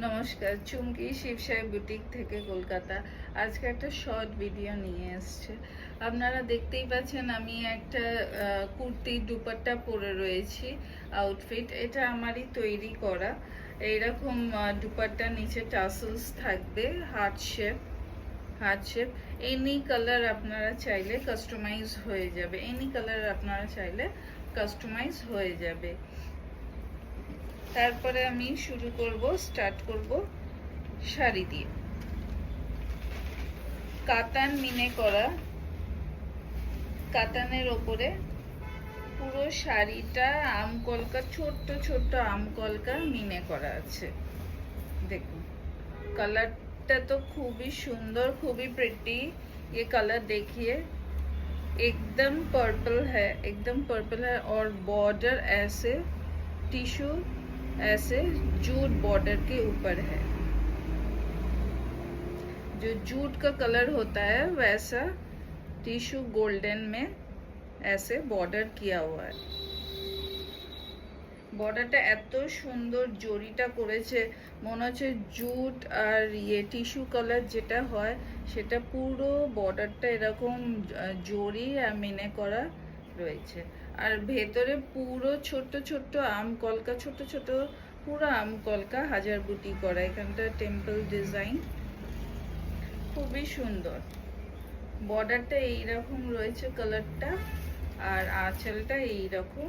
নমস্কার, চুমকি শিবসাই বুটিক থেকে কলকাতা। আজকে একটা শর্ট ভিডিও নিয়ে এসছে। আপনারা দেখতেই পাচ্ছেন আমি একটা কুর্তি দুপাট্টা পরে রয়েছি আউটফিট। এটা আমারই তৈরি করা। এইরকম দুপাট্টা নিচে টাসেলস থাকবে, হার্ট শেপ। এনি কালার আপনারা চাইলে কাস্টমাইজ হয়ে যাবে। হয়ে যাবে। তারপরে আমি স্টার্ট করব শাড়ি দিয়ে। কাতান মিনে করা, কাতানের ওপরে পুরো শাড়িটা আমকলকা, ছোট্ট ছোট্ট আমকলকা মিনে করা আছে। দেখুন कलरটা तो খুবই সুন্দর, খুবই প্রিটি। ये कलर देखिए, एकदम पर्पल है और बॉर्डर ऐसे टिश्यू ऐसे जूट बॉर्डर के ऊपर है। जो जूट का कलर होता है वैसा टिश्यू गोल्डन में ऐसे बॉर्डर किया हुआ है। বর্ডারটা এত সুন্দর, জরিটা করেছে মনে হচ্ছে জুট আর টিস্যু কালার যেটা হয় সেটা পুরো বর্ডারটা এরকম জরি আর মিনে করা রয়েছে। আর ভেতরে পুরো ছোট্ট ছোট্ট আম কলকা, পুরো আম কলকা হাজার বুটি করা। এখানটা টেম্পল ডিজাইন, খুবই সুন্দর। বর্ডারটা এইরকম রয়েছে কালারটা, আর আঁচলটা এইরকম।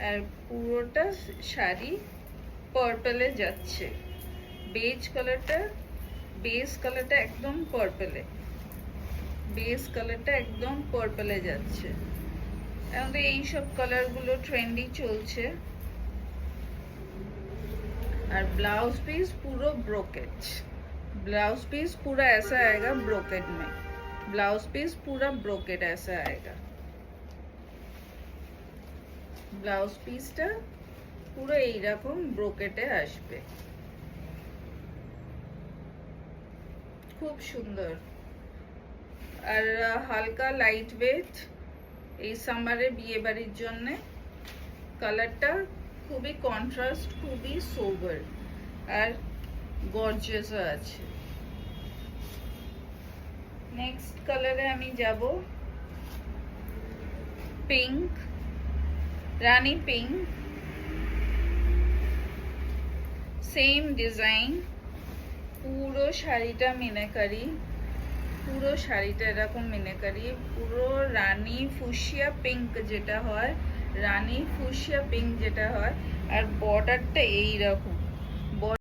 আর পুরোটা শাড়ি পার্পলে যাচ্ছে। বেজ কালারটা, বেস কালারটা একদম পার্পলে যাচ্ছে। এখন তো এইসব কালারগুলো ট্রেন্ডি চলছে। और ब्लाउज पीस पूरा ब्रोकेट, ब्लाउज पीस पूरा ऐसा आएगा ब्रोकेट में, ब्लाउज पीस पूरा ब्रोकेट ऐसा आएगा। ব্লাউজ পিসটা পুরো এইরকম ব্রোকেটে আসবে, খুব সুন্দর। আর হালকা লাইট ওয়েট এই সামারে বিয়ে বাড়ির জন্য। কালারটা খুবই কন্ট্রাস্ট, খুবই সোবার আর গর্জিয়াস আছে। নেক্সট কালারে আমি যাব পিঙ্ক, রানী পিঙ্ক। সেম ডিজাইন, পুরো শাড়িটা মিনাকারি, পুরো শাড়িটা এরকম মিনাকারি। পুরো রানী ফুশিয়া পিঙ্ক যেটা হয়, আর বর্ডারটা এইরকম